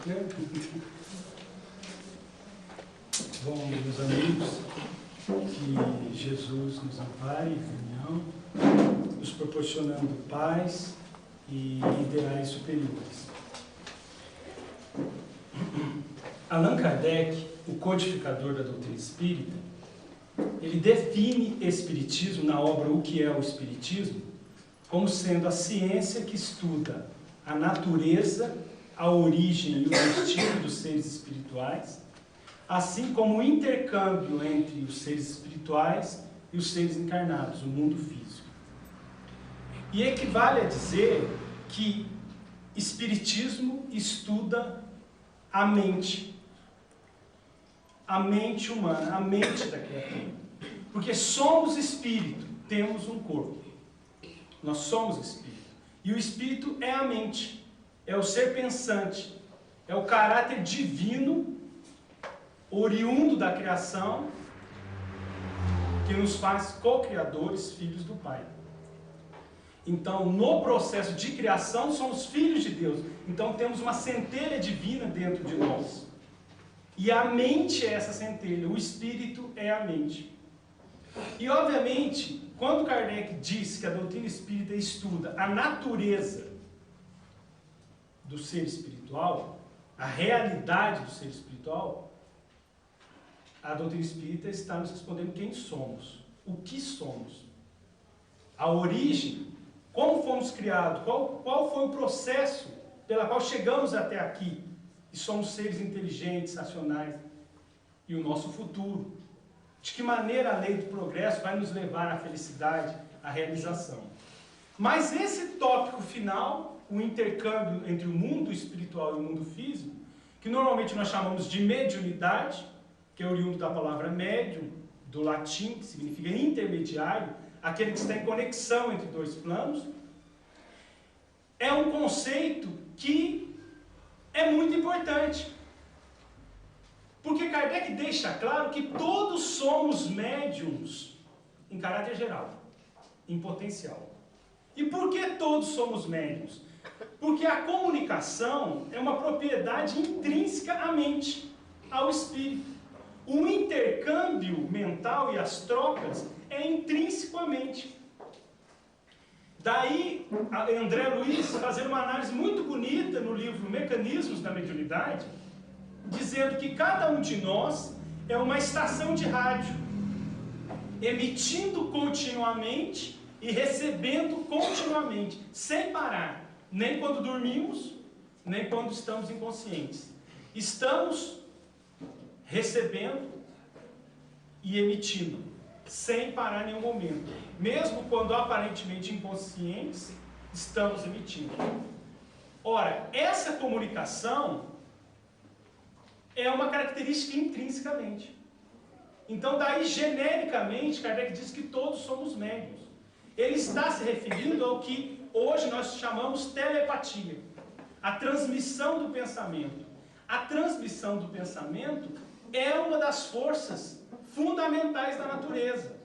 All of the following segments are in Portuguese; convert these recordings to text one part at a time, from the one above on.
né? Bom, meus amigos, que Jesus nos ampare em comunhão, nos proporcionando paz e ideais superiores. Allan Kardec, o codificador da doutrina espírita, ele define espiritismo na obra O que é o Espiritismo como sendo a ciência que estuda a natureza, a origem e o destino dos seres espirituais, assim como o intercâmbio entre os seres espirituais e os seres encarnados, o mundo físico. E equivale a dizer que espiritismo estuda a mente humana, a mente da criatura. Porque somos espírito, temos um corpo. Nós somos espírito. E o espírito é a mente, é o ser pensante, é o caráter divino, oriundo da criação, que nos faz co-criadores, filhos do Pai. Então, no processo de criação, somos filhos de Deus. Então, temos uma centelha divina dentro de nós. E a mente é essa centelha, o espírito é a mente. E, obviamente, quando Kardec diz que a doutrina espírita estuda a natureza do ser espiritual, a realidade do ser espiritual, a doutrina espírita está nos respondendo quem somos, o que somos, a origem, como fomos criados, qual foi o processo pela qual chegamos até aqui, e somos seres inteligentes, racionais, e o nosso futuro. De que maneira a lei do progresso vai nos levar à felicidade, à realização. Mas esse tópico final, o intercâmbio entre o mundo espiritual e o mundo físico, que normalmente nós chamamos de mediunidade, que é oriundo da palavra médium, do latim, que significa intermediário, aquele que está em conexão entre dois planos, é um conceito que é muito importante. Porque Kardec deixa claro que todos somos médiums em caráter geral, em potencial. E por que todos somos médiums? Porque a comunicação é uma propriedade intrínseca à mente, ao espírito. O intercâmbio mental e as trocas é intrínseco à mente. Daí, André Luiz fazer uma análise muito bonita no livro Mecanismos da Mediunidade, dizendo que cada um de nós é uma estação de rádio, emitindo continuamente e recebendo continuamente, sem parar, nem quando dormimos, nem quando estamos inconscientes. Estamos recebendo e emitindo, sem parar em nenhum momento. Mesmo quando aparentemente inconscientes, estamos emitindo. Ora, essa comunicação é uma característica intrinsecamente. Então, daí, genericamente, Kardec diz que todos somos médiuns. Ele está se referindo ao que hoje nós chamamos telepatia. A transmissão do pensamento. A transmissão do pensamento é uma das forças fundamentais da natureza.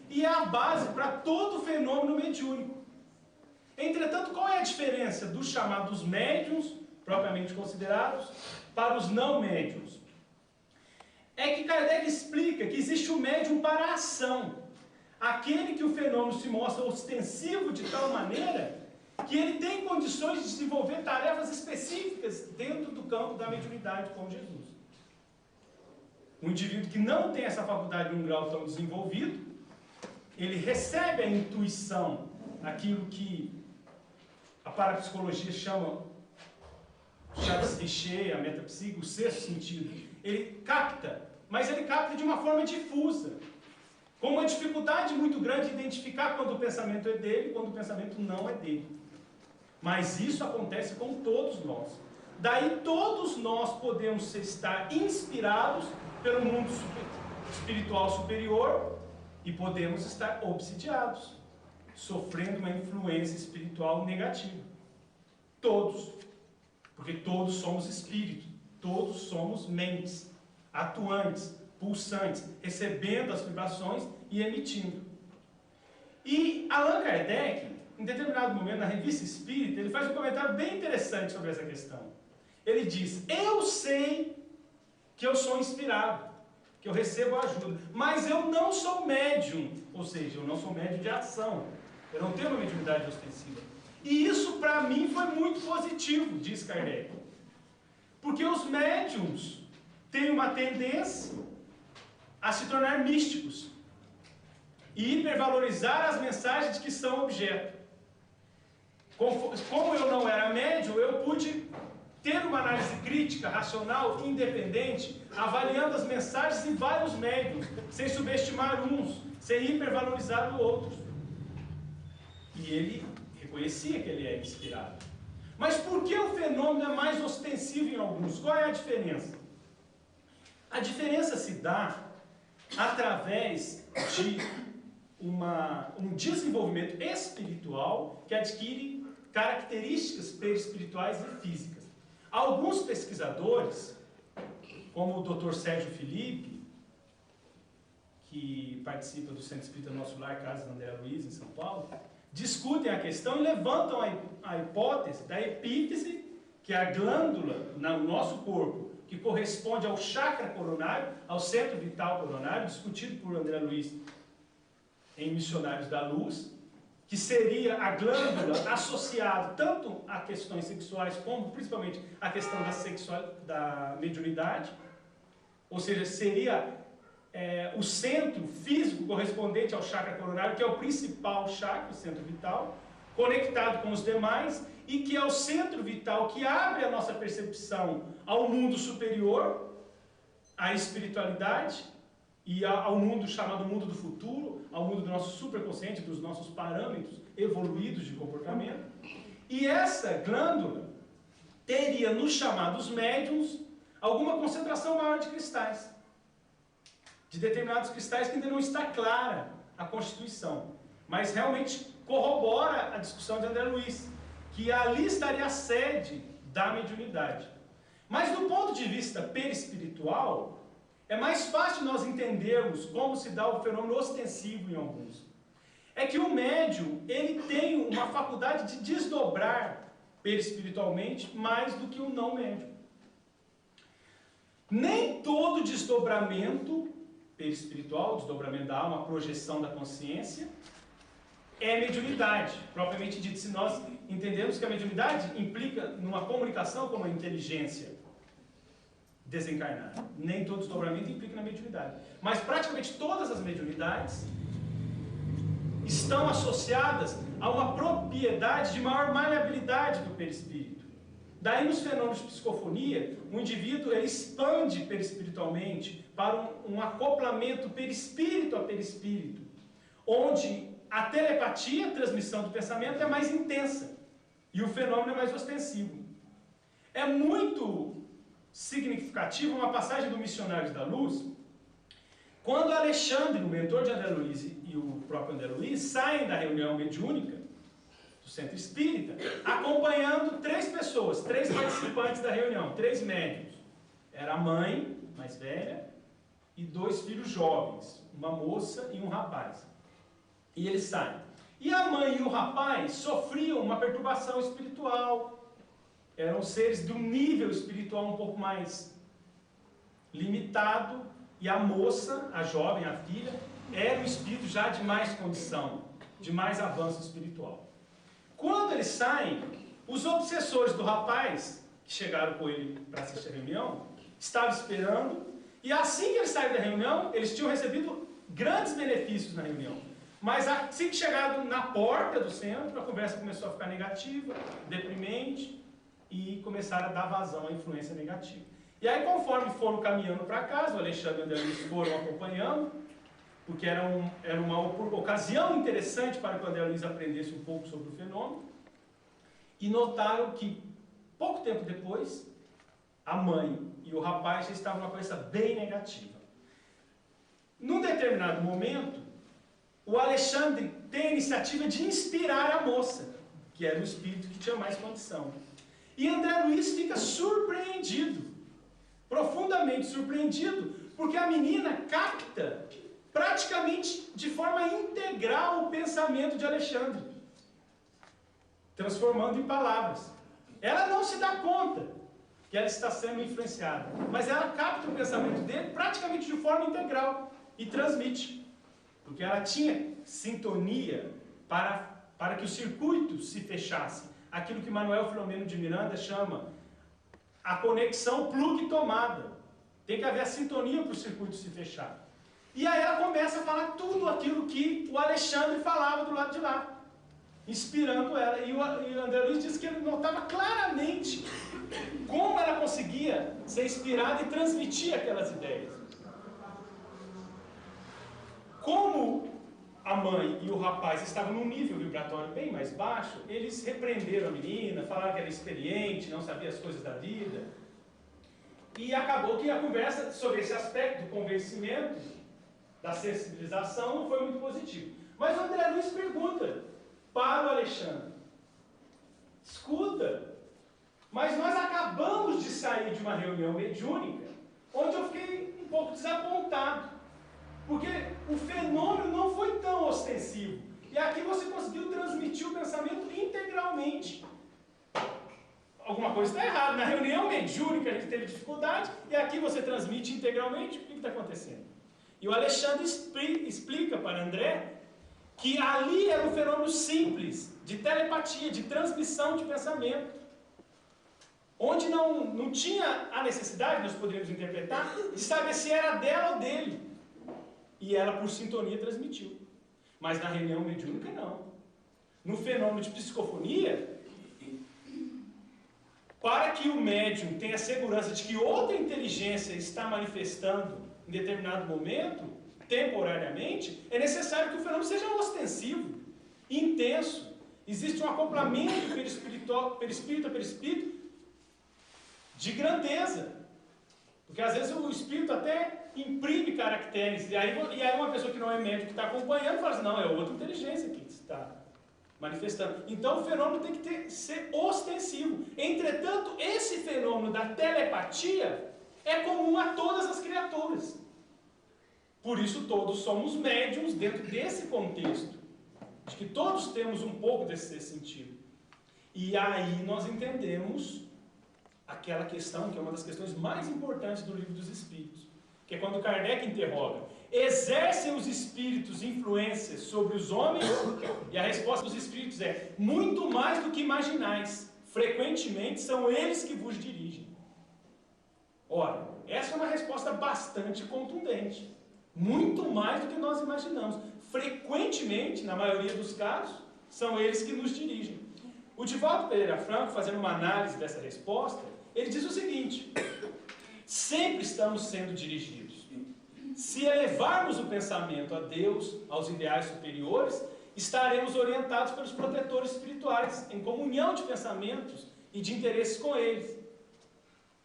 E é a base para todo fenômeno mediúnico. Entretanto, qual é a diferença dos chamados médiuns, propriamente considerados, para os não médiuns? É que Kardec explica que existe o médium para a ação. Aquele que o fenômeno se mostra ostensivo de tal maneira que ele tem condições de desenvolver tarefas específicas dentro do campo da mediunidade com Jesus. Um indivíduo que não tem essa faculdade em um grau tão desenvolvido, ele recebe a intuição, aquilo que a parapsicologia chama Charles Richer, a metapsíquica, o sexto sentido. Ele capta, mas ele capta de uma forma difusa, com uma dificuldade muito grande de identificar quando o pensamento é dele e quando o pensamento não é dele. Mas isso acontece com todos nós. Daí todos nós podemos estar inspirados pelo mundo espiritual superior e podemos estar obsidiados, sofrendo uma influência espiritual negativa. Todos. Porque todos somos espíritos, todos somos mentes, atuantes, pulsantes, recebendo as vibrações e emitindo. E Allan Kardec, em determinado momento, na Revista Espírita, ele faz um comentário bem interessante sobre essa questão. Ele diz: eu sei que eu sou inspirado, que eu recebo ajuda, mas eu não sou médium, ou seja, eu não sou médium de ação, eu não tenho uma mediunidade ostensiva. E isso para mim foi muito positivo, diz Kardec, porque os médiums têm uma tendência a se tornar místicos e hipervalorizar as mensagens de que são objeto. Como eu não era médium, eu pude ter uma análise crítica, racional, independente, avaliando as mensagens em vários médiums, sem subestimar uns, sem hipervalorizar os outros. E ele reconhecia que ele é inspirado. Mas por que o fenômeno é mais ostensivo em alguns? Qual é a diferença? A diferença se dá através de um desenvolvimento espiritual que adquire características perispirituais e físicas. Alguns pesquisadores, como o Dr. Sérgio Felipe, que participa do Centro Espírita Nosso Lar, Casa André Luiz, em São Paulo, discutem a questão e levantam a hipótese da epífise, que é a glândula no nosso corpo, que corresponde ao chakra coronário, ao centro vital coronário, discutido por André Luiz em Missionários da Luz, que seria a glândula associada tanto a questões sexuais como principalmente a questão da mediunidade, ou seja, seria o centro físico correspondente ao chakra coronário, que é o principal chakra, o centro vital, conectado com os demais, e que é o centro vital que abre a nossa percepção ao mundo superior, à espiritualidade, e ao mundo chamado mundo do futuro, ao mundo do nosso superconsciente, dos nossos parâmetros evoluídos de comportamento. E essa glândula teria, nos chamados médiums, alguma concentração maior de cristais, de determinados cristais que ainda não está clara a constituição, mas realmente corrobora a discussão de André Luiz, que ali estaria a sede da mediunidade. Mas do ponto de vista perispiritual, é mais fácil nós entendermos como se dá o fenômeno ostensivo em alguns. É que o médium, ele tem uma faculdade de desdobrar perispiritualmente mais do que o não médium. Nem todo desdobramento perispiritual, desdobramento da alma, projeção da consciência, é mediunidade, propriamente dito. Se nós entendemos que a mediunidade implica numa comunicação com a inteligência desencarnada. Nem todo desdobramento implica na mediunidade. Mas praticamente todas as mediunidades estão associadas a uma propriedade de maior maleabilidade do perispírito. Daí nos fenômenos de psicofonia, o indivíduo ele expande perispiritualmente para um acoplamento perispírito a perispírito, onde a telepatia, a transmissão do pensamento, é mais intensa e o fenômeno é mais ostensivo. É muito significativo uma passagem do Missionários da Luz, quando Alexandre, o mentor de André Luiz, e o próprio André Luiz saem da reunião mediúnica do Centro Espírita, acompanhando 3 pessoas, 3 participantes da reunião, 3 médiuns. Era a mãe, mais velha, e 2 filhos jovens, uma moça e um rapaz. E eles saem. E a mãe e o rapaz sofriam uma perturbação espiritual. Eram seres de um nível espiritual um pouco mais limitado, e a moça, a jovem, a filha, era um espírito já de mais condição, de mais avanço espiritual. Quando eles saem, os obsessores do rapaz, que chegaram com ele para assistir a reunião, estavam esperando, e assim que eles saíram da reunião, eles tinham recebido grandes benefícios na reunião. Mas assim que chegaram na porta do centro, a conversa começou a ficar negativa, deprimente, e começaram a dar vazão à influência negativa. E aí, conforme foram caminhando para casa, o Alexandre e o André Luiz foram acompanhando, porque era uma ocasião interessante para que o André Luiz aprendesse um pouco sobre o fenômeno, e notaram que, pouco tempo depois, a mãe e o rapaz já estavam numa coisa bem negativa. Num determinado momento, o Alexandre tem a iniciativa de inspirar a moça, que era o espírito que tinha mais condição. E André Luiz fica surpreendido, profundamente surpreendido, porque a menina capta praticamente de forma integral o pensamento de Alexandre, transformando em palavras. Ela não se dá conta, que ela está sendo influenciada. Mas ela capta o pensamento dele praticamente de forma integral e transmite. Porque ela tinha sintonia para que o circuito se fechasse. Aquilo que Manuel Filomeno de Miranda chama a conexão plug-tomada. Tem que haver a sintonia para o circuito se fechar. E aí ela começa a falar tudo aquilo que o Alexandre falava do lado de lá, inspirando ela. E o André Luiz disse que ele notava claramente como ela conseguia ser inspirada e transmitir aquelas ideias. Como a mãe e o rapaz estavam num nível vibratório bem mais baixo, eles repreenderam a menina, falaram que era experiente, não sabia as coisas da vida. E acabou que a conversa sobre esse aspecto do convencimento, da sensibilização, não foi muito positiva. Mas o André Luiz pergunta para o Alexandre: escuta, mas nós acabamos de sair de uma reunião mediúnica, onde eu fiquei um pouco desapontado, porque o fenômeno não foi tão ostensivo. E aqui você conseguiu transmitir o pensamento integralmente. Alguma coisa está errada. Na reunião mediúnica a gente teve dificuldade, e aqui você transmite integralmente. O que está acontecendo? E o Alexandre explica para André que ali era um fenômeno simples, de telepatia, de transmissão de pensamento, onde não tinha a necessidade, nós poderíamos interpretar, de saber se era dela ou dele. E ela, por sintonia, transmitiu. Mas na reunião mediúnica, não. No fenômeno de psicofonia, para que o médium tenha segurança de que outra inteligência está manifestando em determinado momento, temporariamente, é necessário que o fenômeno seja ostensivo, intenso. Existe um acoplamento perispírito a perispírito de grandeza. Porque às vezes o espírito até imprime caracteres, e aí uma pessoa que não é médium, que está acompanhando, fala assim: não, é outra inteligência que está manifestando. Então o fenômeno tem que ser ostensivo. Entretanto, esse fenômeno da telepatia é comum a todas as criaturas. Por isso todos somos médiums dentro desse contexto, de que todos temos um pouco desse sentido. E aí nós entendemos aquela questão, que é uma das questões mais importantes do Livro dos Espíritos, que é quando Kardec interroga: exercem os espíritos influências sobre os homens? E a resposta dos espíritos é: muito mais do que imaginais. Frequentemente são eles que vos dirigem. Ora, essa é uma resposta bastante contundente. Muito mais do que nós imaginamos. Frequentemente, na maioria dos casos, são eles que nos dirigem. O Divaldo Pereira Franco, fazendo uma análise dessa resposta, ele diz o seguinte: sempre estamos sendo dirigidos. Se elevarmos o pensamento a Deus, aos ideais superiores, estaremos orientados pelos protetores espirituais, em comunhão de pensamentos e de interesses com eles.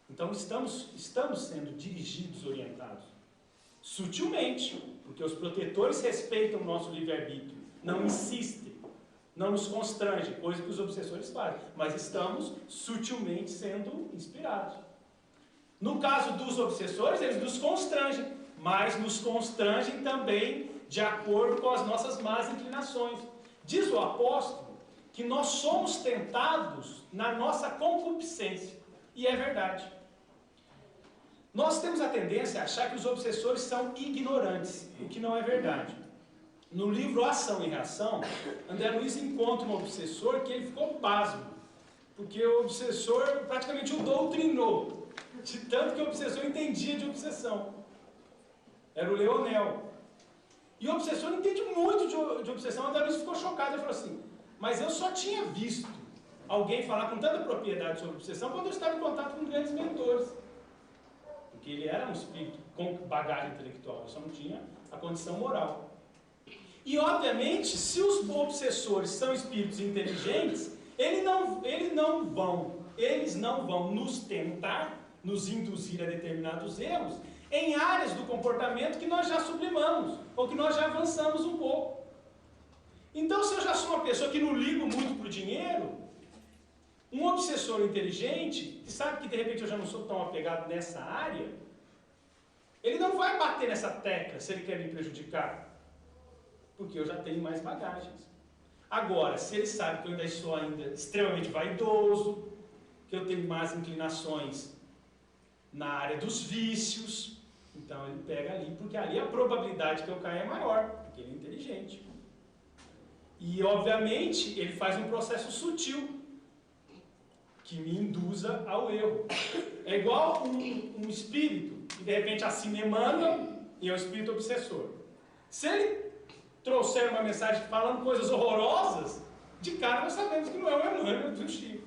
Então estamos sendo dirigidos, orientados. Sutilmente, porque os protetores respeitam o nosso livre-arbítrio, não insistem, não nos constrangem, coisa que os obsessores fazem, mas estamos sutilmente sendo inspirados. No caso dos obsessores, eles nos constrangem, mas nos constrangem também de acordo com as nossas más inclinações. Diz o apóstolo que nós somos tentados na nossa concupiscência, e é verdade. Nós temos a tendência a achar que os obsessores são ignorantes, o que não é verdade. No livro Ação e Reação, André Luiz encontra um obsessor que ele ficou pasmo, porque o obsessor praticamente o doutrinou, de tanto que o obsessor entendia de obsessão. Era o Leonel. E o obsessor entende muito de obsessão. André Luiz ficou chocado e falou assim: mas eu só tinha visto alguém falar com tanta propriedade sobre obsessão quando eu estava em contato com grandes mentores. Porque ele era um espírito com bagagem intelectual, ele só não tinha a condição moral. E obviamente, se os obsessores são espíritos inteligentes, eles não vão nos tentar, nos induzir a determinados erros, em áreas do comportamento que nós já sublimamos, ou que nós já avançamos um pouco. Então, se eu já sou uma pessoa que não ligo muito para o dinheiro, um obsessor inteligente, que sabe que de repente eu já não sou tão apegado nessa área, ele não vai bater nessa tecla se ele quer me prejudicar, porque eu já tenho mais bagagens. Agora, se ele sabe que eu ainda sou extremamente vaidoso, que eu tenho más inclinações na área dos vícios. Então ele pega ali, porque ali a probabilidade que eu caia é maior, porque ele é inteligente. E obviamente ele faz um processo sutil, que me induza ao erro. É igual um espírito, que de repente assim emana, e é o espírito obsessor. Se ele trouxer uma mensagem falando coisas horrorosas, de cara nós sabemos que não é o Emmanuel do Chico.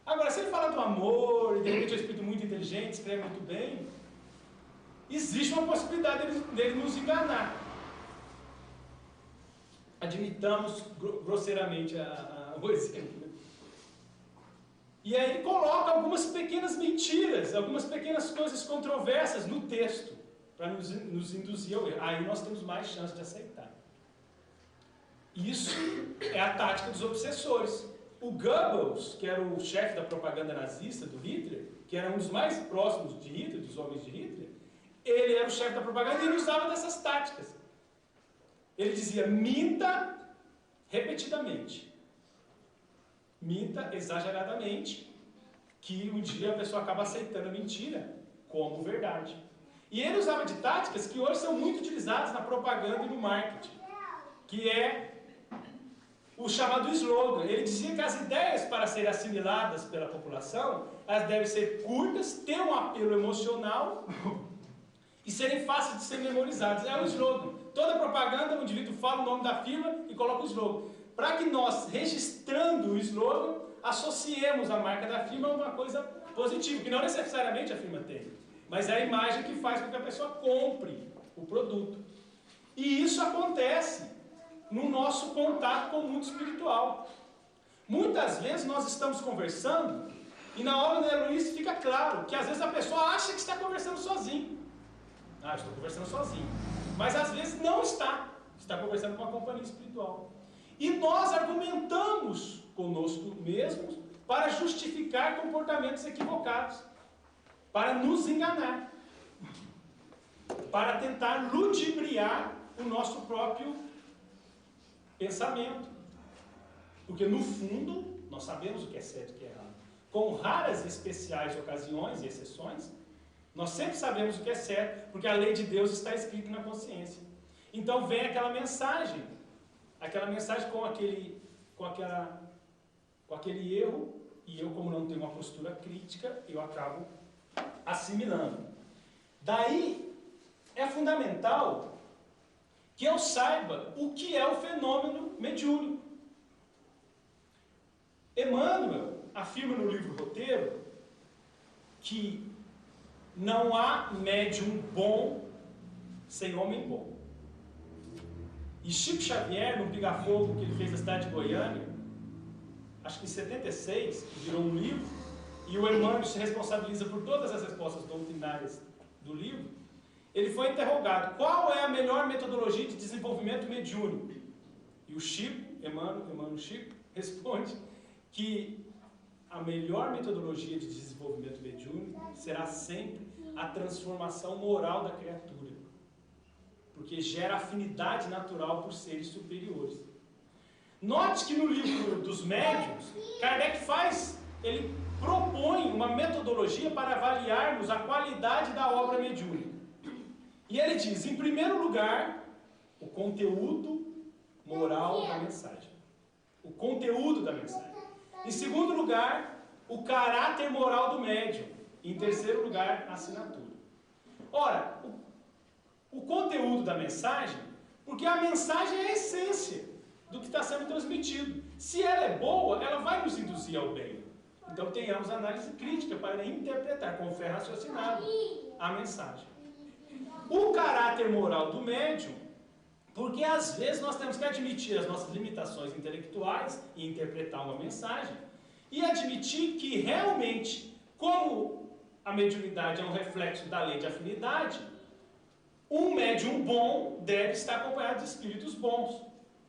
Agora, se ele fala do amor, e de repente é um espírito muito inteligente, escreve muito bem, existe uma possibilidade dele nos enganar. Admitamos grosseiramente o exemplo. E aí ele coloca algumas pequenas mentiras, algumas pequenas coisas controversas no texto, para nos induzir ao erro. Aí nós temos mais chance de aceitar. Isso é a tática dos obsessores. O Goebbels, que era o chefe da propaganda nazista do Hitler, que era um dos mais próximos de Hitler, dos homens de Hitler, ele era o chefe da propaganda e ele usava dessas táticas. Ele dizia, minta repetidamente. Minta exageradamente, que um dia a pessoa acaba aceitando a mentira como verdade. E ele usava de táticas que hoje são muito utilizadas na propaganda e no marketing, que é o chamado slogan. Ele dizia que as ideias, para serem assimiladas pela população, elas devem ser curtas, ter um apelo emocional e serem fáceis de ser memorizadas. É o slogan. Toda propaganda, o indivíduo fala o nome da firma e coloca o slogan. Para que nós, registrando o slogan, associemos a marca da firma a uma coisa positiva, que não necessariamente a firma tem, mas é a imagem que faz com que a pessoa compre o produto. E isso acontece no nosso contato com o mundo espiritual. Muitas vezes nós estamos conversando e na obra da Luiz fica claro que às vezes a pessoa acha que está conversando sozinho. Ah, estou conversando sozinho. Mas às vezes não está. Está conversando com uma companhia espiritual. E nós argumentamos conosco mesmos para justificar comportamentos equivocados, para nos enganar, para tentar ludibriar o nosso próprio pensamento. Porque no fundo, nós sabemos o que é certo e o que é errado. Com raras e especiais ocasiões e exceções, nós sempre sabemos o que é certo, porque a lei de Deus está escrita na consciência. Então vem aquela mensagem com aquele erro, e eu, como não tenho uma postura crítica, eu acabo assimilando. Daí é fundamental que eu saiba o que é o fenômeno mediúnico. Emmanuel afirma no livro Roteiro que não há médium bom sem homem bom. E Chico Xavier, no Piga-Fogo que ele fez na cidade de Goiânia, acho que em 76, virou um livro, e o Emmanuel se responsabiliza por todas as respostas doutrinárias do livro. Ele foi interrogado, qual é a melhor metodologia de desenvolvimento mediúnico? E o Chico, Emmanuel Chico, responde que a melhor metodologia de desenvolvimento mediúnico será sempre a transformação moral da criatura, porque gera afinidade natural por seres superiores. Note que no livro dos médiuns, Kardec ele propõe uma metodologia para avaliarmos a qualidade da obra mediúnica. E ele diz, em primeiro lugar, o conteúdo moral da mensagem. O conteúdo da mensagem. Em segundo lugar, o caráter moral do médium. E em terceiro lugar, a assinatura. Ora, o conteúdo da mensagem, porque a mensagem é a essência do que está sendo transmitido. Se ela é boa, ela vai nos induzir ao bem. Então tenhamos análise crítica para interpretar com fé raciocinada a mensagem. O caráter moral do médium, porque às vezes nós temos que admitir as nossas limitações intelectuais e interpretar uma mensagem, e admitir que realmente, como a mediunidade é um reflexo da lei de afinidade, um médium bom deve estar acompanhado de espíritos bons.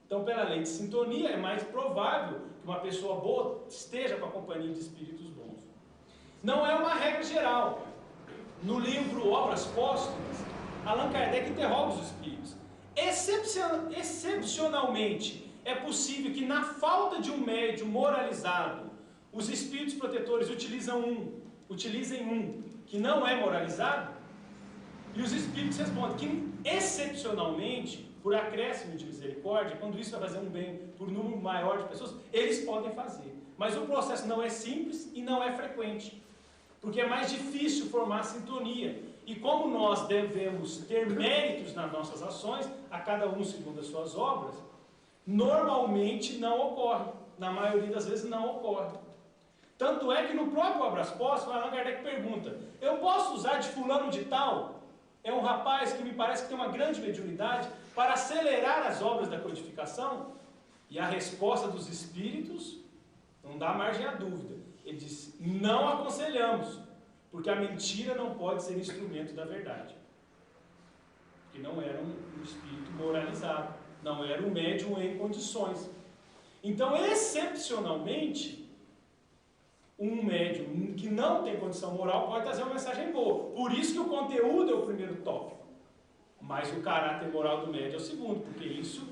Então, pela lei de sintonia, é mais provável que uma pessoa boa esteja com a companhia de espíritos bons. Não é uma regra geral. No livro Obras Póstumas, Allan Kardec interroga os espíritos. Excepcionalmente, é possível que na falta de um médium moralizado, os espíritos protetores utilizem um, que não é moralizado? E os espíritos respondem que, excepcionalmente, por acréscimo de misericórdia, quando isso vai fazer um bem por um número maior de pessoas, eles podem fazer. Mas o processo não é simples e não é frequente, porque é mais difícil formar sintonia. E como nós devemos ter méritos nas nossas ações, a cada um segundo as suas obras, normalmente não ocorre. Na maioria das vezes não ocorre. Tanto é que no próprio Obras Póstumas, Allan Kardec pergunta: eu posso usar de fulano de tal? É um rapaz que me parece que tem uma grande mediunidade para acelerar as obras da codificação? E a resposta dos espíritos não dá margem à dúvida. Ele diz: não aconselhamos, porque a mentira não pode ser instrumento da verdade. Porque não era um espírito moralizado, não era um médium em condições. Então, excepcionalmente, um médium que não tem condição moral pode trazer uma mensagem boa. Por isso que o conteúdo é o primeiro tópico. Mas o caráter moral do médium é o segundo, porque isso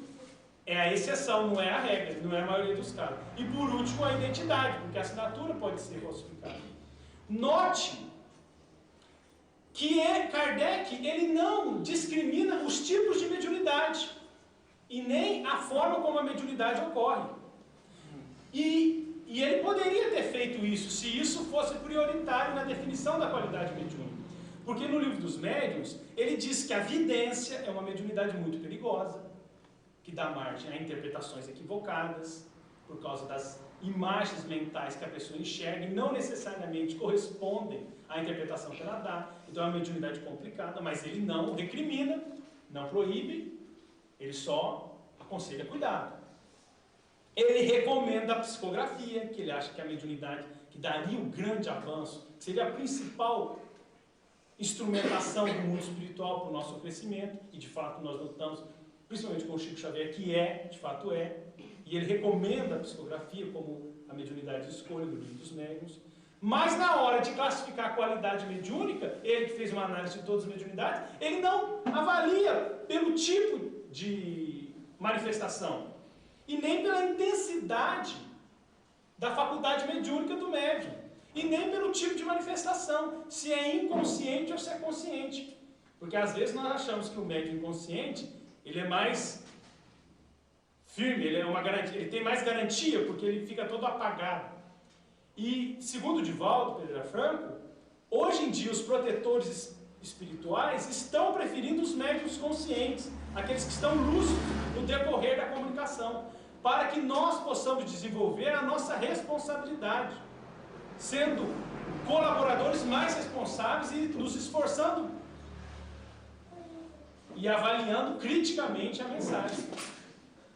é a exceção, não é a regra, não é a maioria dos casos. E por último, a identidade, porque a assinatura pode ser falsificada. Note que Kardec ele não discrimina os tipos de mediunidade e nem a forma como a mediunidade ocorre. E ele poderia ter feito isso, se isso fosse prioritário na definição da qualidade mediúnica. Porque no livro dos médiuns, ele diz que a vidência é uma mediunidade muito perigosa, que dá margem a interpretações equivocadas, por causa das imagens mentais que a pessoa enxerga e não necessariamente correspondem à interpretação que ela dá. Então é uma mediunidade complicada, mas ele não recrimina, não proíbe, ele só aconselha cuidado. Ele recomenda a psicografia, que ele acha que é a mediunidade que daria um grande avanço, que seria a principal instrumentação do mundo espiritual para o nosso crescimento, e de fato nós notamos, principalmente com o Chico Xavier, que de fato é, e ele recomenda a psicografia como a mediunidade de escolha do livro dos médiuns. Mas na hora de classificar a qualidade mediúnica, ele que fez uma análise de todas as mediunidades, ele não avalia pelo tipo de manifestação, e nem pela intensidade da faculdade mediúnica do médium, e nem pelo tipo de manifestação, se é inconsciente ou se é consciente. Porque às vezes nós achamos que o médium inconsciente, ele é mais firme, ele tem mais garantia, porque ele fica todo apagado. E, segundo o Divaldo Pereira Franco, hoje em dia os protetores espirituais estão preferindo os médiuns conscientes, aqueles que estão lúcidos no decorrer da comunicação, para que nós possamos desenvolver a nossa responsabilidade, sendo colaboradores mais responsáveis e nos esforçando e avaliando criticamente a mensagem.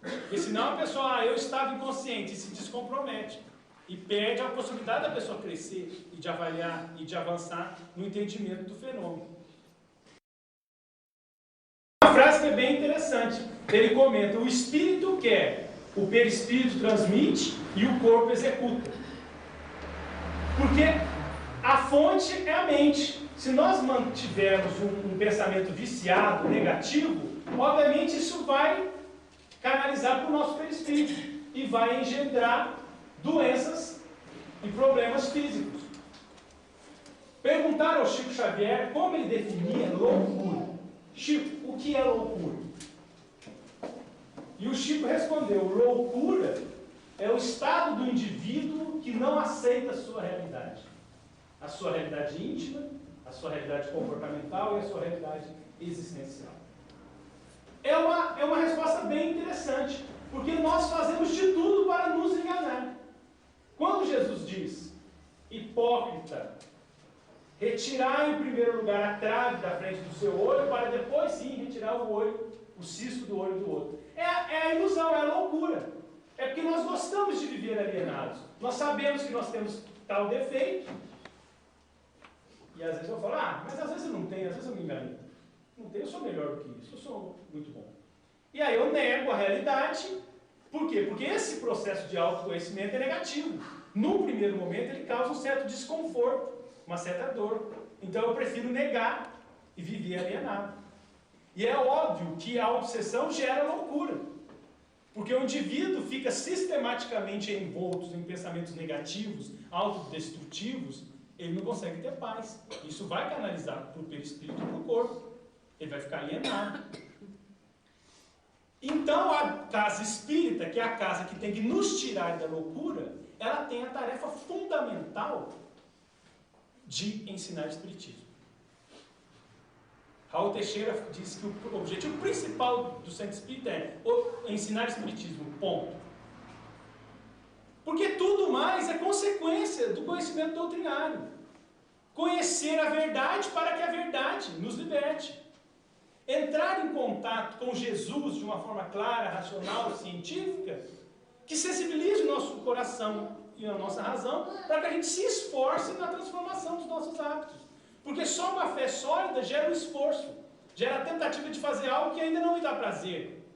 Porque senão a pessoa, eu estava inconsciente, e se descompromete e perde a possibilidade da pessoa crescer e de avaliar e de avançar no entendimento do fenômeno. Uma frase que é bem interessante, ele comenta: o espírito quer, o perispírito transmite e o corpo executa. Porque a fonte é a mente. Se nós mantivermos um pensamento viciado, negativo, obviamente isso vai canalizar para o nosso perispírito e vai engendrar doenças e problemas físicos. Perguntaram ao Chico Xavier como ele definia loucura. Chico, o que é loucura? E o Chico respondeu: loucura é o estado do indivíduo que não aceita a sua realidade íntima, a sua realidade comportamental e a sua realidade existencial. É uma resposta bem interessante, porque nós fazemos de tudo para nos enganar. Quando Jesus diz: hipócrita, retirar em primeiro lugar a trave da frente do seu olho, para depois sim retirar o cisto do olho do outro. É a ilusão, é a loucura. É porque nós gostamos de viver alienados. Nós sabemos que nós temos tal defeito. E às vezes eu falo: mas às vezes eu não tenho, às vezes eu me engano. Não tenho, eu sou melhor do que isso, eu sou muito bom. E aí eu nego a realidade. Por quê? Porque esse processo de autoconhecimento é negativo. No primeiro momento ele causa um certo desconforto, uma certa dor. Então eu prefiro negar e viver alienado. E é óbvio que a obsessão gera loucura. Porque o indivíduo fica sistematicamente envolto em pensamentos negativos, autodestrutivos, ele não consegue ter paz. Isso vai canalizar para o perispírito e para o corpo. Ele vai ficar alienado. Então, a casa espírita, que é a casa que tem que nos tirar da loucura, ela tem a tarefa fundamental de ensinar o espiritismo. Raul Teixeira diz que o objetivo principal do centro espírita é ensinar o espiritismo, ponto. Porque tudo mais é consequência do conhecimento doutrinário. Conhecer a verdade para que a verdade nos liberte. Entrar em contato com Jesus de uma forma clara, racional, científica, que sensibilize o nosso coração e a nossa razão, para que a gente se esforce na transformação dos nossos hábitos. Porque só uma fé sólida gera um esforço, gera a tentativa de fazer algo que ainda não me dá prazer,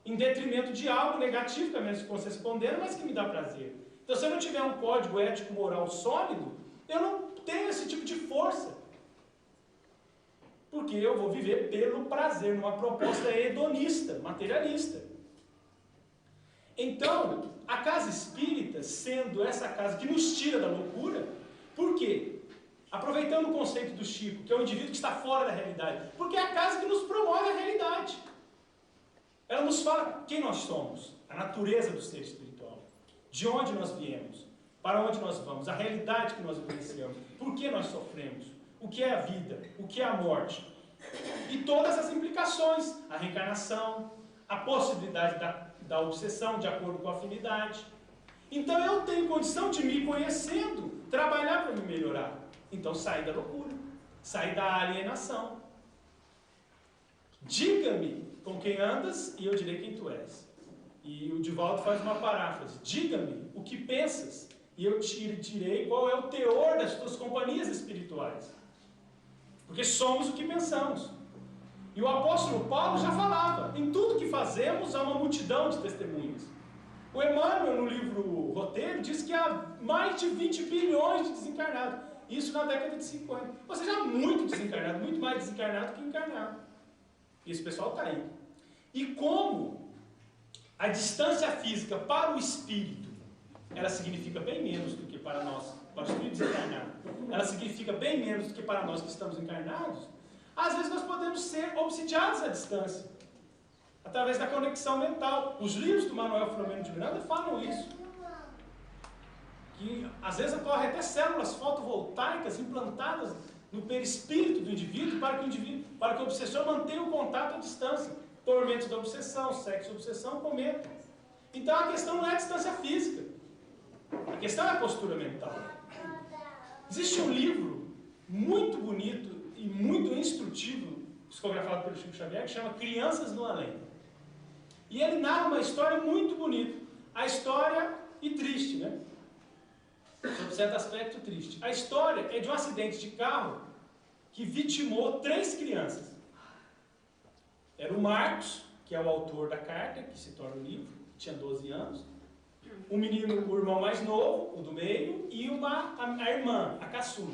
em detrimento de algo negativo que é mesmo correspondendo, mas que me dá prazer. Então, se eu não tiver um código ético-moral sólido, eu não tenho esse tipo de força. Porque eu vou viver pelo prazer, numa proposta hedonista, materialista. Então, a casa espírita, sendo essa casa que nos tira da loucura, por quê? Aproveitando o conceito do Chico, que é o indivíduo que está fora da realidade, porque é a casa que nos promove a realidade. Ela nos fala quem nós somos, a natureza do ser espiritual, de onde nós viemos, para onde nós vamos, a realidade que nós vivenciamos, por que nós sofremos, o que é a vida, o que é a morte, e todas as implicações, a reencarnação, a possibilidade da obsessão de acordo com a afinidade. Então eu tenho condição de, me conhecendo, trabalhar para me melhorar. Então sair da loucura, sair da alienação. Diga-me com quem andas e eu direi quem tu és. E o Divaldo faz uma paráfrase: diga-me o que pensas e eu te direi qual é o teor das tuas companhias espirituais. Porque somos o que pensamos. E o apóstolo Paulo já falava: em tudo que fazemos há uma multidão de testemunhas. O Emmanuel, no livro Roteiro, diz que há mais de 20 bilhões de desencarnados. Isso na década de 50. Ou seja, muito desencarnado, muito mais desencarnado que encarnado. E esse pessoal está aí. E como a distância física para o espírito, ela significa bem menos do que para nós, para o espírito desencarnado, ela significa bem menos do que para nós que estamos encarnados, às vezes nós podemos ser obsidiados à distância, através da conexão mental. Os livros do Manuel Filomeno de Miranda falam isso. Que às vezes ocorrem até células fotovoltaicas implantadas no perispírito do indivíduo para que o obsessor mantenha o contato à distância. Tormentos da obsessão, sexo obsessão, cometa. Então a questão não é a distância física. A questão é a postura mental. Existe um livro muito bonito e muito instrutivo, psicografado pelo Chico Xavier, que chama Crianças no Além. E ele narra uma história muito bonita. A história, e triste, né? Sob certo aspecto triste. A história é de um acidente de carro que vitimou 3 crianças. Era o Marcos, que é o autor da carta, que se torna o livro, tinha 12 anos. O menino, o irmão mais novo, o do meio, e a irmã, a caçula.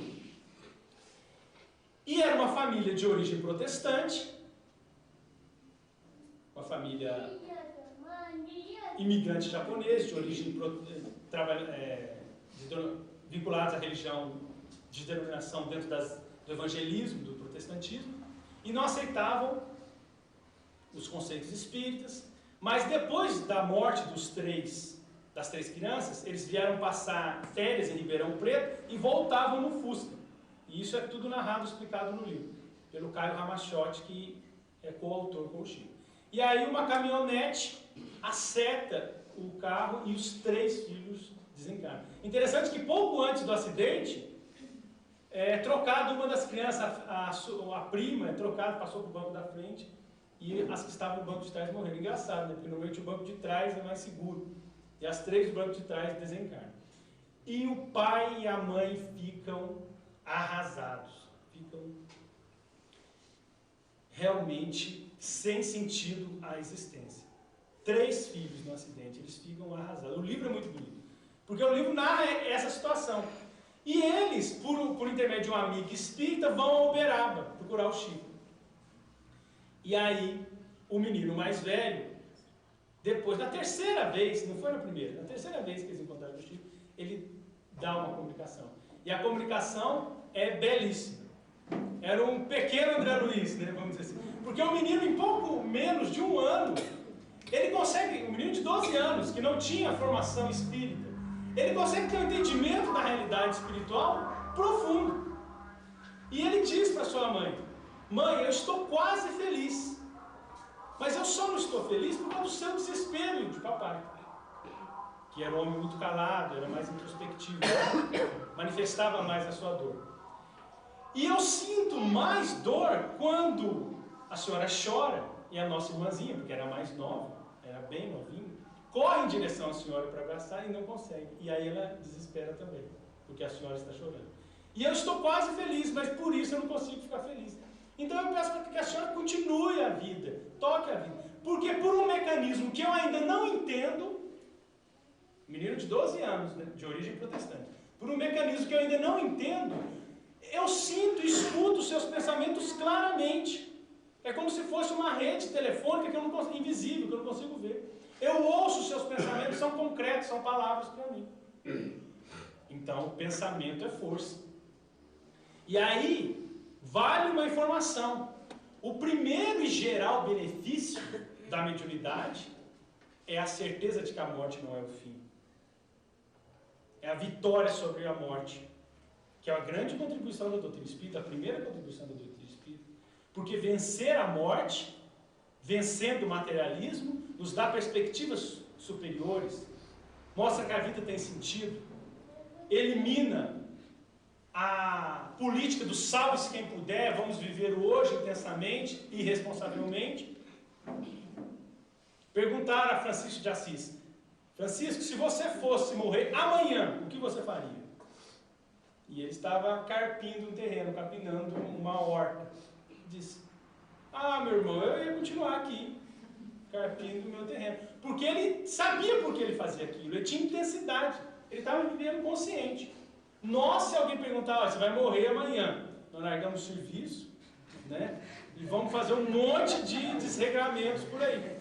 E era uma família de origem protestante, uma família imigrante japonesa, de origem vinculados à religião de denominação dentro do evangelismo, do protestantismo, e não aceitavam os conceitos espíritas. Mas depois da morte das 3 crianças, eles vieram passar férias em Ribeirão Preto e voltavam no Fusca. E isso é tudo narrado, explicado no livro, pelo Caio Ramachotti, que é coautor com o Chico. E aí uma caminhonete acerta o carro e os 3 filhos desencarnam. Interessante que pouco antes do acidente, é trocado uma das crianças, a prima é trocada, passou para o banco da frente, e as que estavam no banco de trás morreram. Engraçado, né? Porque normalmente o banco de trás é mais seguro. E as 3 do banco de trás desencarnam. E o pai e a mãe ficam arrasados. Ficam realmente sem sentido à existência. 3 filhos no acidente, eles ficam arrasados. O livro é muito bonito, porque o livro narra essa situação. E eles, por intermédio de um amigo espírita, vão a Uberaba procurar o Chico. E aí, o menino mais velho, depois, na terceira vez, não foi na primeira, na terceira vez que eles encontraram o Chico, ele dá uma comunicação. E a comunicação é belíssima. Era um pequeno André Luiz, né, vamos dizer assim. Porque o menino, em pouco menos de um ano, ele consegue, um menino de 12 anos, que não tinha formação espírita, ele consegue ter um entendimento da realidade espiritual profundo. E ele diz para sua mãe: mãe, eu estou quase feliz, mas eu só não estou feliz por causa do seu desespero de papai, que era um homem muito calado, era mais introspectivo, manifestava mais a sua dor. E eu sinto mais dor quando a senhora chora e a nossa irmãzinha, porque era mais nova, era bem novinha, corre em direção à senhora para abraçar e não consegue. E aí ela desespera também, porque a senhora está chorando. E eu estou quase feliz, mas por isso eu não consigo ficar feliz. Então eu peço para que a senhora continue a vida, toque a vida. Porque por um mecanismo que eu ainda não entendo, menino de 12 anos, né, de origem protestante, por um mecanismo que eu ainda não entendo, eu sinto e escuto os seus pensamentos claramente. É como se fosse uma rede telefônica que eu não consigo, invisível, que eu não consigo ver. Eu ouço os seus pensamentos, são concretos, são palavras para mim. Então, o pensamento é força. E aí, vale uma informação. O primeiro e geral benefício da mediunidade é a certeza de que a morte não é o fim. É a vitória sobre a morte, que é a grande contribuição da doutrina espírita, a primeira contribuição da doutrina espírita. Porque vencer a morte, vencendo o materialismo, nos dá perspectivas superiores, mostra que a vida tem sentido, elimina a política do salve-se quem puder, vamos viver hoje intensamente e irresponsavelmente. Perguntaram a Francisco de Assis: Francisco, se você fosse morrer amanhã, o que você faria? E ele estava carpindo um terreno, capinando uma horta. Disse: ah, meu irmão, eu ia continuar aqui, carpindo o meu terreno. Porque ele sabia por que ele fazia aquilo, ele tinha intensidade, ele estava vivendo consciente. Nós, se alguém perguntar: você vai morrer amanhã, nós largamos o serviço, né, e vamos fazer um monte de desregramentos por aí.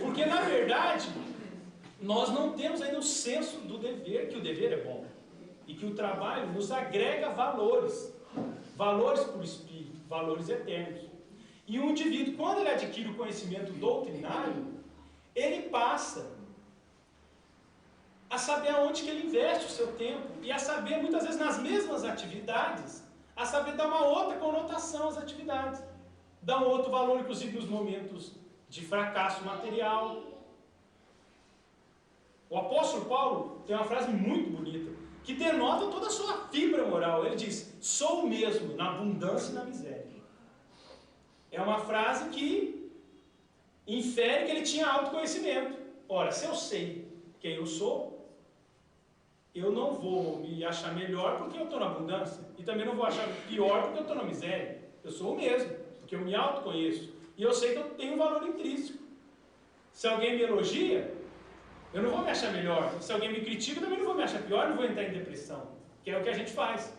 Porque, na verdade, nós não temos ainda o senso do dever, que o dever é bom. E que o trabalho nos agrega valores. Valores para o espírito, valores eternos. E o indivíduo, quando ele adquire o conhecimento doutrinário, ele passa a saber aonde que ele investe o seu tempo. E a saber, muitas vezes, nas mesmas atividades, a saber dar uma outra conotação às atividades. Dar um outro valor, inclusive, nos momentos de fracasso material. O apóstolo Paulo tem uma frase muito bonita, que denota toda a sua fibra moral. Ele diz: sou o mesmo na abundância e na miséria. É uma frase que infere que ele tinha autoconhecimento. Ora, se eu sei quem eu sou, eu não vou me achar melhor porque eu estou na abundância, e também não vou achar pior porque eu estou na miséria. Eu sou o mesmo, porque eu me autoconheço, e eu sei que eu tenho um valor intrínseco. Se alguém me elogia, eu não vou me achar melhor. Se alguém me critica, eu também não vou me achar pior, não vou entrar em depressão, que é o que a gente faz.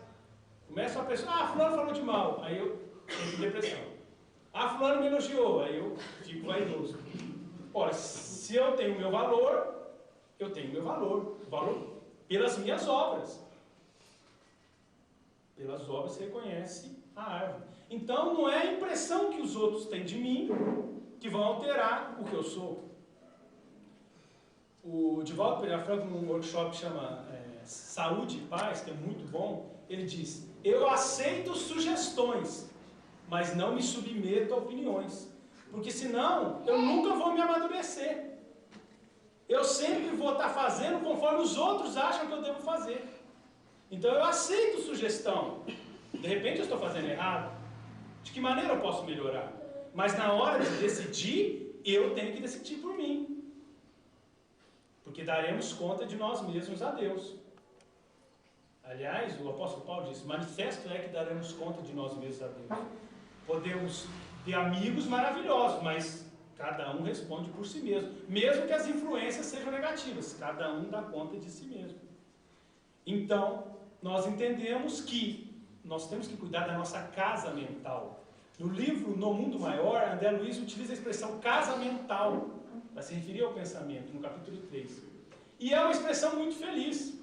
Começa uma pessoa: ah, fulano falou de mal, aí eu entro em depressão. Ah, fulano me elogiou, aí eu fico vaidoso. Ora, se eu tenho o meu valor, eu tenho o meu valor. Valor pelas minhas obras. Pelas obras se reconhece a árvore. Então não é a impressão que os outros têm de mim que vão alterar o que eu sou. O Divaldo Pereira Franco, num workshop que chama Saúde e Paz, que é muito bom, ele diz: eu aceito sugestões, mas não me submeto a opiniões, porque senão eu nunca vou me amadurecer. Eu sempre vou estar fazendo conforme os outros acham que eu devo fazer. Então eu aceito sugestão. De repente eu estou fazendo errado. De que maneira eu posso melhorar? Mas na hora de decidir, eu tenho que decidir por mim. Porque daremos conta de nós mesmos a Deus. Aliás, o apóstolo Paulo diz: manifesto é que daremos conta de nós mesmos a Deus. Podemos ter amigos maravilhosos, mas cada um responde por si mesmo. Mesmo que as influências sejam negativas, cada um dá conta de si mesmo. Então, nós entendemos que nós temos que cuidar da nossa casa mental. No livro No Mundo Maior, André Luiz utiliza a expressão casa mental para se referir ao pensamento, no capítulo 3. E é uma expressão muito feliz.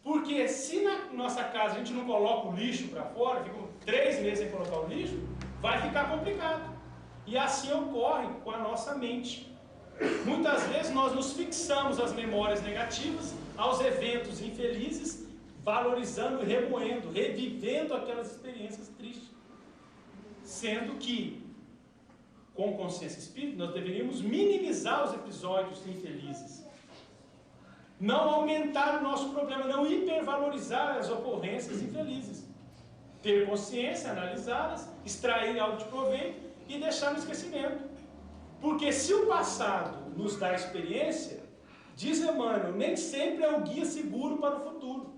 Porque se na nossa casa a gente não coloca o lixo para fora, fica 3 meses sem colocar o lixo, vai ficar complicado. E assim ocorre com a nossa mente. Muitas vezes nós nos fixamos às memórias negativas, aos eventos infelizes, valorizando e remoendo, revivendo aquelas experiências tristes. Sendo que, com consciência espírita, nós deveríamos minimizar os episódios infelizes. Não aumentar o nosso problema, não hipervalorizar as ocorrências infelizes. Ter consciência, analisá-las, extrair algo de proveito e deixar no esquecimento. Porque se o passado nos dá experiência, diz Emmanuel, nem sempre é o guia seguro para o futuro.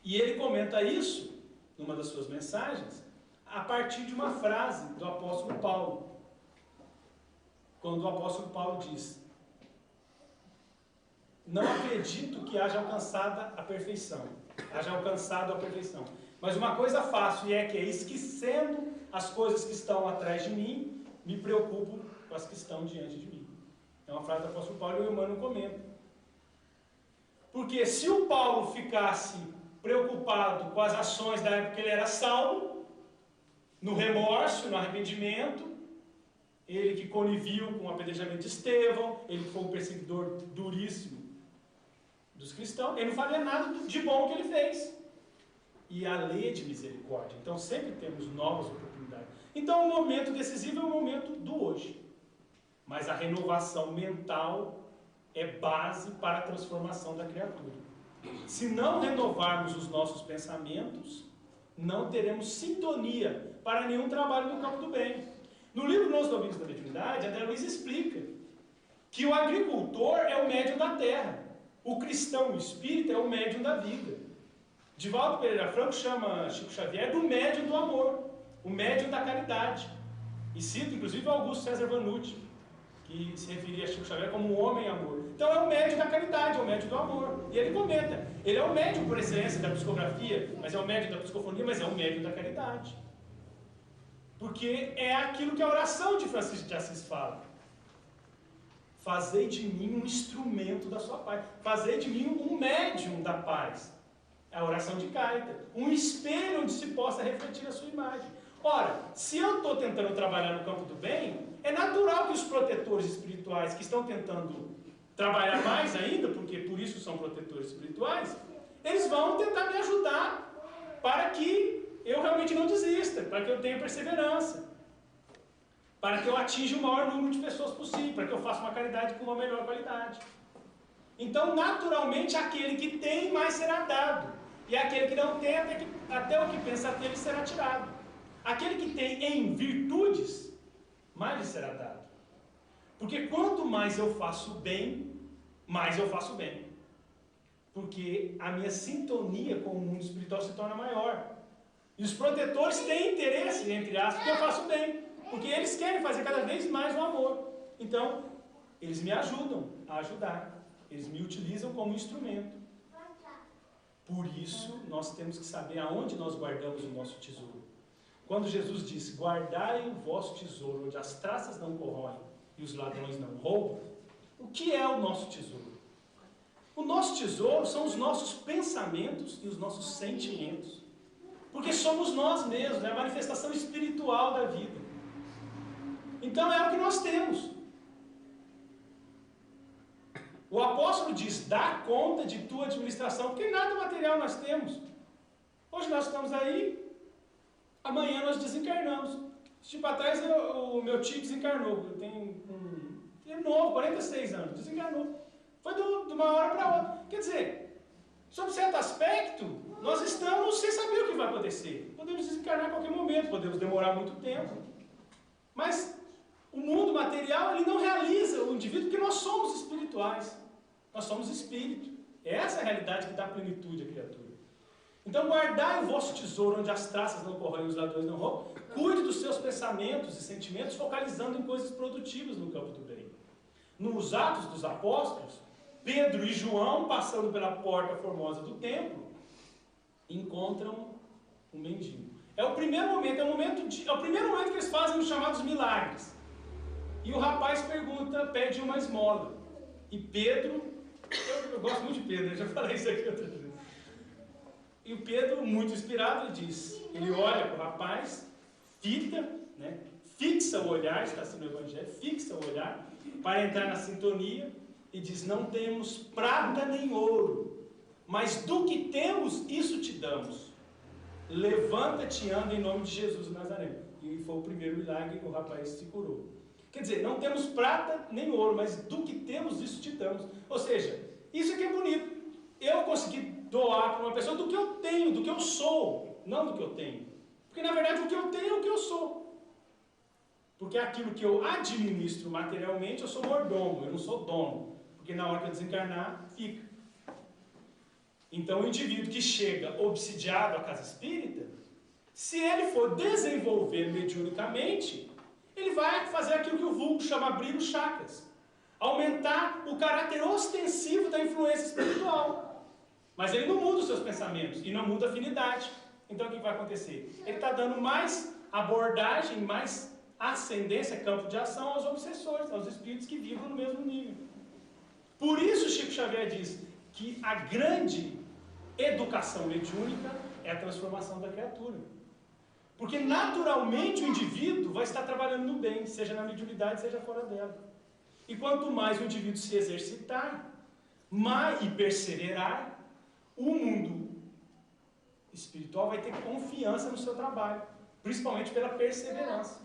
E ele comenta isso, numa das suas mensagens, a partir de uma frase do apóstolo Paulo. Quando o apóstolo Paulo diz: não acredito que haja alcançado a perfeição, mas uma coisa faço, e é que, esquecendo as coisas que estão atrás de mim, me preocupo com as que estão diante de mim. É uma frase do apóstolo Paulo e o Emmanuel comenta. Porque se o Paulo ficasse preocupado com as ações da época que ele era salvo, no remorso, no arrependimento, ele que conivio com o apedrejamento de Estevão, ele que foi um perseguidor duríssimo dos cristãos, ele não faria nada de bom que ele fez. E a lei é de misericórdia. Então sempre temos novas oportunidades. Então o momento decisivo é o momento do hoje. Mas a renovação mental é base para a transformação da criatura. Se não renovarmos os nossos pensamentos, não teremos sintonia para nenhum trabalho no campo do bem. No livro Nos Domínios da Mediunidade, André Luiz explica que o agricultor é o médium da terra, o cristão, o espírita, é o médium da vida. Divaldo Pereira Franco chama Chico Xavier do médium do amor, o médium da caridade. E cita inclusive Augusto César Vanucci, que se referia a Chico Xavier como um homem-amor. Então é o médium da caridade, é o médium do amor. E ele comenta, ele é o médium por excelência da psicografia, mas é o médium da psicofonia, mas é o médium da caridade. Porque é aquilo que a oração de Francisco de Assis fala. Fazei de mim um instrumento da sua paz. Fazei de mim um médium da paz. É a oração de Caeta. Um espelho onde se possa refletir a sua imagem. Ora, se eu estou tentando trabalhar no campo do bem, é natural que os protetores espirituais que estão tentando trabalhar mais ainda, porque por isso são protetores espirituais, eles vão tentar me ajudar para que eu realmente não desista, para que eu tenha perseverança, para que eu atinja o maior número de pessoas possível, para que eu faça uma caridade com uma melhor qualidade. Então, naturalmente, aquele que tem, mais será dado. E aquele que não tem, até o que pensa ter, será tirado. Aquele que tem em virtudes, mais lhe será dado. Porque quanto mais eu faço bem, mais eu faço bem. Porque a minha sintonia com o mundo espiritual se torna maior. E os protetores têm interesse, entre aspas, que eu faço bem. Porque eles querem fazer cada vez mais o amor. Então, eles me ajudam a ajudar. Eles me utilizam como instrumento. Por isso, nós temos que saber aonde nós guardamos o nosso tesouro. Quando Jesus disse, guardai o vosso tesouro, onde as traças não corroem e os ladrões não roubam, o que é o nosso tesouro? O nosso tesouro são os nossos pensamentos e os nossos sentimentos. Porque somos nós mesmos, é a manifestação espiritual da vida. Então é o que nós temos. O apóstolo diz, dá conta de tua administração, porque nada material nós temos. Hoje nós estamos aí, amanhã nós desencarnamos. Tipo, atrás o meu tio desencarnou, eu tenho novo, 46 anos, desencarnou. Foi de uma hora para outra. Quer dizer, sob certo aspecto, nós estamos sem saber o que vai acontecer. Podemos desencarnar a qualquer momento, podemos demorar muito tempo. Mas o mundo material, ele não realiza o indivíduo, porque nós somos espirituais. Nós somos espírito. Essa é a realidade que dá plenitude à criatura. Então, guardai o vosso tesouro, onde as traças não corroem e os ladrões não roubam. Cuide dos seus pensamentos e sentimentos, focalizando em coisas produtivas no campo do bem. Nos Atos dos Apóstolos, Pedro e João, passando pela porta formosa do templo, encontram um mendigo. É o primeiro momento, é o primeiro momento que eles fazem os chamados milagres. E o rapaz pede uma esmola. E Pedro, eu gosto muito de Pedro, eu já falei isso aqui outra vez. E o Pedro, muito inspirado, ele diz, ele olha para o rapaz, fita, né, fixa o olhar, está sendo o evangelho, fixa o olhar, para entrar na sintonia, e diz, não temos prata nem ouro, mas do que temos, isso te damos. Levanta-te e anda em nome de Jesus de Nazaré. E foi o primeiro milagre que o rapaz se curou. Quer dizer, não temos prata nem ouro, mas do que temos, isso te damos. Ou seja, isso aqui é bonito. Eu consegui doar para uma pessoa do que eu tenho, do que eu sou, não do que eu tenho. Porque na verdade o que eu tenho é o que eu sou. Porque aquilo que eu administro materialmente, eu sou mordomo, eu não sou dono. Porque na hora que eu desencarnar, fica. Então, o indivíduo que chega obsidiado à casa espírita, se ele for desenvolver mediunicamente, ele vai fazer aquilo que o vulgo chama abrir os chakras. Aumentar o caráter ostensivo da influência espiritual. Mas ele não muda os seus pensamentos e não muda a afinidade. Então, o que vai acontecer? Ele está dando mais abordagem, mais ascendência, campo de ação aos obsessores, aos espíritos que vibram no mesmo nível. Por isso, Chico Xavier diz que a grande educação mediúnica é a transformação da criatura. Porque naturalmente o indivíduo vai estar trabalhando no bem, seja na mediunidade, seja fora dela. E quanto mais o indivíduo se exercitar e perseverar, o mundo espiritual vai ter confiança no seu trabalho, principalmente pela perseverança.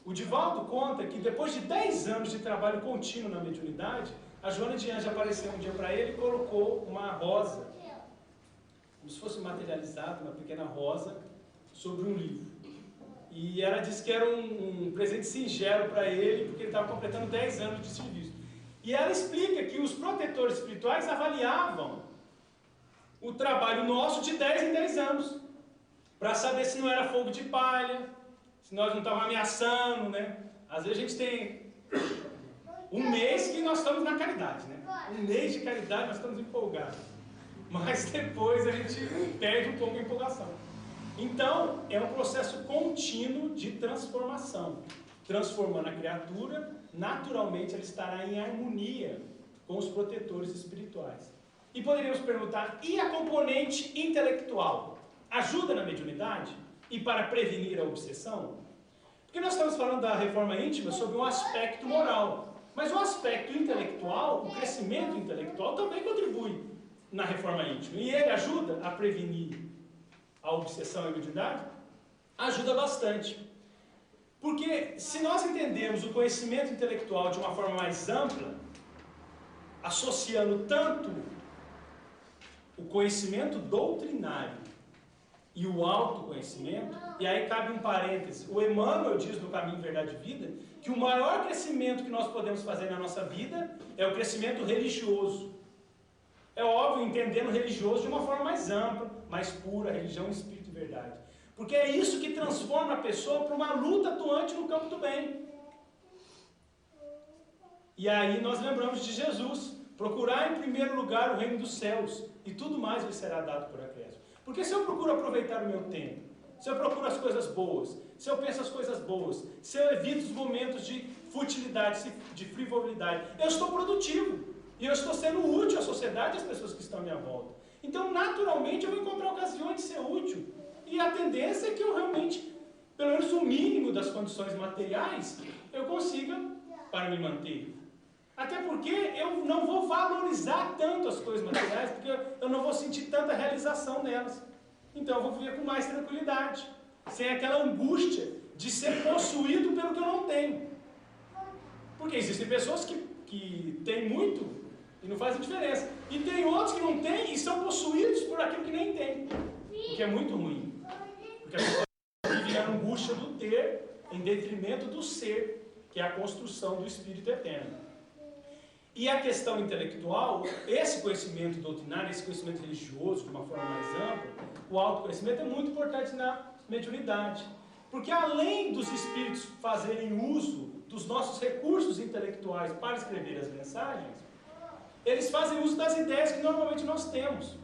O Divaldo conta que depois de 10 anos de trabalho contínuo na mediunidade, a Joana de Anjos apareceu um dia para ele e colocou uma rosa, como se fosse materializado, uma pequena rosa, sobre um livro. E ela disse que era um presente singelo para ele, porque ele estava completando 10 anos de serviço. E ela explica que os protetores espirituais avaliavam o trabalho nosso de 10 em 10 anos, para saber se não era fogo de palha, se nós não estávamos ameaçando, né? Às vezes a gente tem um mês que nós estamos na caridade, né? Um mês de caridade nós estamos empolgados. Mas depois a gente perde um pouco a empolgação. Então, é um processo contínuo de transformação. Transformando a criatura, naturalmente ela estará em harmonia com os protetores espirituais. E poderíamos perguntar, e a componente intelectual? Ajuda na mediunidade? E para prevenir a obsessão? Porque nós estamos falando da reforma íntima sobre um aspecto moral. Mas o aspecto intelectual, o crescimento intelectual também contribui na reforma íntima. E ele ajuda a prevenir a obsessão e a mediunidade? Ajuda bastante. Porque se nós entendermos o conhecimento intelectual de uma forma mais ampla, associando tanto o conhecimento doutrinário e o autoconhecimento, e aí cabe um parêntese, o Emmanuel diz no Caminho, Verdade e Vida, que o maior crescimento que nós podemos fazer na nossa vida é o crescimento religioso. É óbvio, entendendo o religioso de uma forma mais ampla, mais pura, religião, espírito e verdade. Porque é isso que transforma a pessoa para uma luta atuante no campo do bem. E aí nós lembramos de Jesus, procurar em primeiro lugar o reino dos céus, e tudo mais lhe será dado por acréscimo. Porque se eu procuro aproveitar o meu tempo, se eu procuro as coisas boas, se eu penso as coisas boas, se eu evito os momentos de futilidade, de frivolidade, eu estou produtivo. E eu estou sendo útil à sociedade e às pessoas que estão à minha volta. Então, naturalmente, eu vou encontrar ocasiões de ser útil. E a tendência é que eu realmente, pelo menos o mínimo das condições materiais, eu consiga para me manter. Até porque eu não vou valorizar tanto as coisas materiais, porque eu não vou sentir tanta realização nelas. Então, eu vou viver com mais tranquilidade, sem aquela angústia de ser possuído pelo que eu não tenho. Porque existem pessoas que têm muito e não fazem diferença. E tem outros que não têm e são possuídos por aquilo que nem tem. O que é muito ruim. Porque a pessoa vive na angústia do ter em detrimento do ser, que é a construção do espírito eterno. E a questão intelectual, esse conhecimento doutrinário, esse conhecimento religioso, de uma forma mais ampla, o autoconhecimento é muito importante na mediunidade. Porque além dos espíritos fazerem uso dos nossos recursos intelectuais para escrever as mensagens, eles fazem uso das ideias que normalmente nós temos.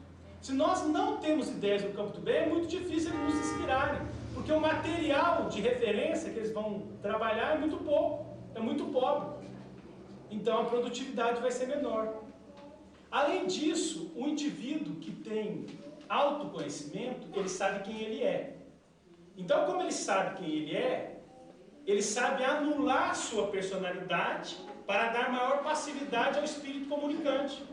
Se nós não temos ideias no campo do bem, é muito difícil eles nos inspirarem, porque o material de referência que eles vão trabalhar é muito pouco, é muito pobre. Então a produtividade vai ser menor. Além disso, o indivíduo que tem autoconhecimento, ele sabe quem ele é. Então, como ele sabe quem ele sabe anular sua personalidade para dar maior passividade ao espírito comunicante.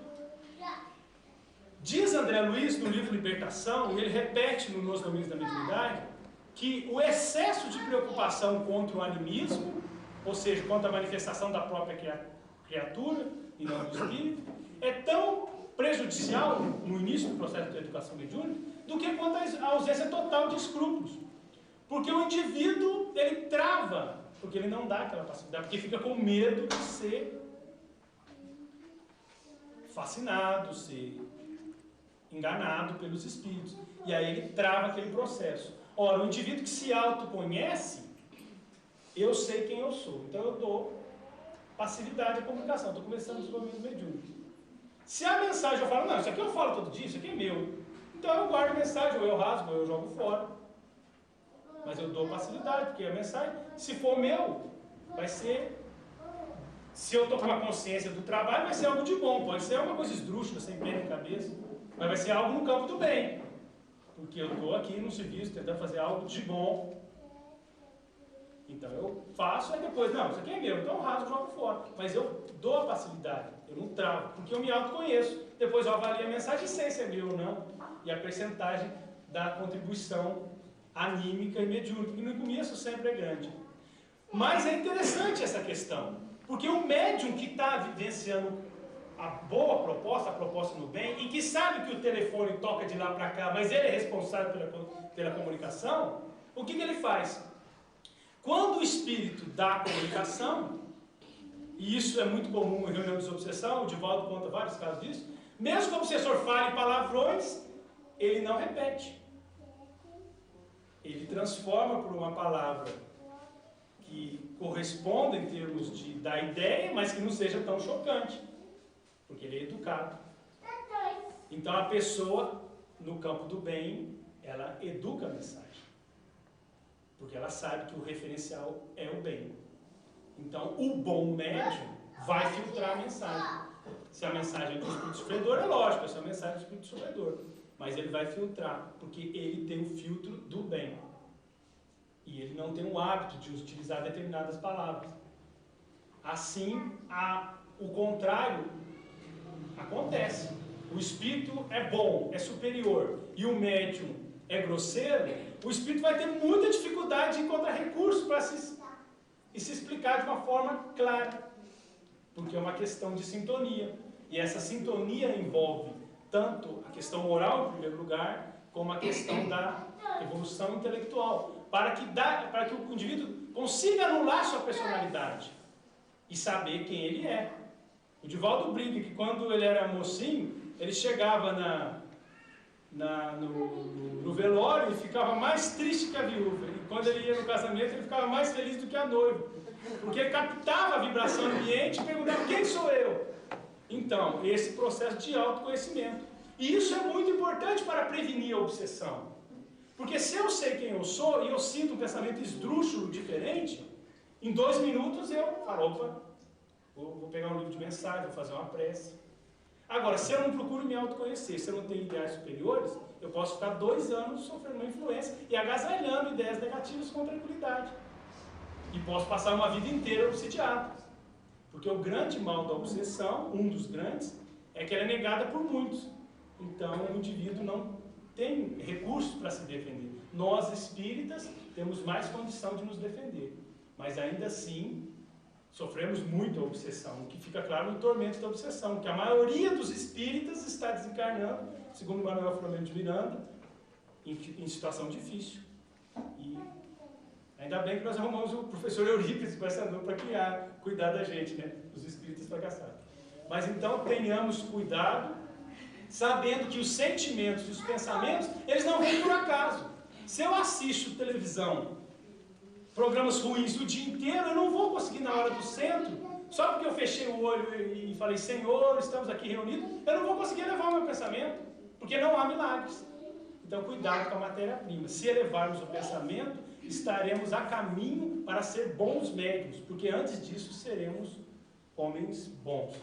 Diz André Luiz, no livro Libertação, e ele repete no Nos Domínios da Mediunidade, que o excesso de preocupação contra o animismo, ou seja, contra a manifestação da própria criatura e não do espírito, é tão prejudicial no início do processo de educação mediúnica do que quanto a ausência total de escrúpulos. Porque o indivíduo, ele trava, porque ele não dá aquela passividade, porque fica com medo de ser fascinado, ser enganado pelos espíritos. E aí ele trava aquele processo. Ora, o indivíduo que se autoconhece, eu sei quem eu sou, então eu dou passividade à comunicação, estou começando os desenvolvimento mediúnico. Se a mensagem eu falo, não, isso aqui eu falo todo dia, isso aqui é meu, então eu guardo a mensagem, ou eu rasgo, ou eu jogo fora. Mas eu dou passividade, porque a mensagem, se for meu, vai ser, se eu estou com a consciência do trabalho, vai ser algo de bom, pode ser uma coisa esdrúxula, sem pé na cabeça, mas vai ser algo no campo do bem, porque eu estou aqui no serviço tentando fazer algo de bom. Então eu faço, aí depois, não, isso aqui é meu, então eu rasgo e jogo fora. Mas eu dou a passividade, eu não travo, porque eu me autoconheço. Depois eu avalio a mensagem, sei se é meu ou não, e a percentagem da contribuição anímica e mediúnica, que no começo sempre é grande. Mas é interessante essa questão, porque o médium que está vivenciando a boa proposta, a proposta no bem, e que sabe que o telefone toca de lá para cá, mas ele é responsável pela comunicação, o que ele faz? Quando o espírito dá a comunicação, e isso é muito comum em reunião de desobsessão, o Divaldo conta vários casos disso, mesmo que o obsessor fale palavrões, ele não repete. Ele transforma por uma palavra que corresponda em termos da ideia, mas que não seja tão chocante, porque ele é educado. Então a pessoa, no campo do bem, ela educa a mensagem, porque ela sabe que o referencial é o bem. Então o bom médium vai filtrar a mensagem. Se a mensagem é do espírito sofredor, é lógico, essa é a mensagem do espírito sofredor, mas ele vai filtrar, porque ele tem o filtro do bem. E ele não tem o hábito de utilizar determinadas palavras. Assim, o contrário acontece. O espírito é bom, é superior, e o médium é grosseiro, o espírito vai ter muita dificuldade de encontrar recursos para se explicar de uma forma clara. Porque é uma questão de sintonia. E essa sintonia envolve tanto a questão moral, em primeiro lugar, como a questão da evolução intelectual, para que o indivíduo consiga anular sua personalidade e saber quem ele é. O Divaldo brinca que quando ele era mocinho, ele chegava no velório e ficava mais triste que a viúva. E quando ele ia no casamento, ele ficava mais feliz do que a noiva, porque ele captava a vibração ambiente e perguntava: quem sou eu? Então, esse processo de autoconhecimento. E isso é muito importante para prevenir a obsessão. Porque se eu sei quem eu sou e eu sinto um pensamento esdrúxulo diferente, em 2 minutos eu falo: opa, vou pegar um livro de mensagem, vou fazer uma prece. Agora, se eu não procuro me autoconhecer, se eu não tenho ideais superiores, eu posso ficar 2 anos sofrendo uma influência e agasalhando ideias negativas com tranquilidade. E posso passar uma vida inteira obsidiado. Porque o grande mal da obsessão, um dos grandes, é que ela é negada por muitos. Então o indivíduo não tem recursos para se defender. Nós espíritas temos mais condição de nos defender, mas ainda assim sofremos muito a obsessão, o que fica claro no tormento da obsessão, que a maioria dos espíritas está desencarnando, segundo Manuel Flamengo de Miranda, em situação difícil. E ainda bem que nós arrumamos o professor Eurípides com essa dor para cuidar da gente, né? Os espíritas fracassados. Mas então tenhamos cuidado, sabendo que os sentimentos e os pensamentos, eles não vêm por acaso. Se eu assisto televisão, programas ruins o dia inteiro, eu não vou conseguir na hora do centro, só porque eu fechei o olho e falei: Senhor, estamos aqui reunidos, eu não vou conseguir elevar o meu pensamento, porque não há milagres. Então cuidado com a matéria-prima. Se elevarmos o pensamento, estaremos a caminho para ser bons médiuns, porque antes disso seremos homens bons.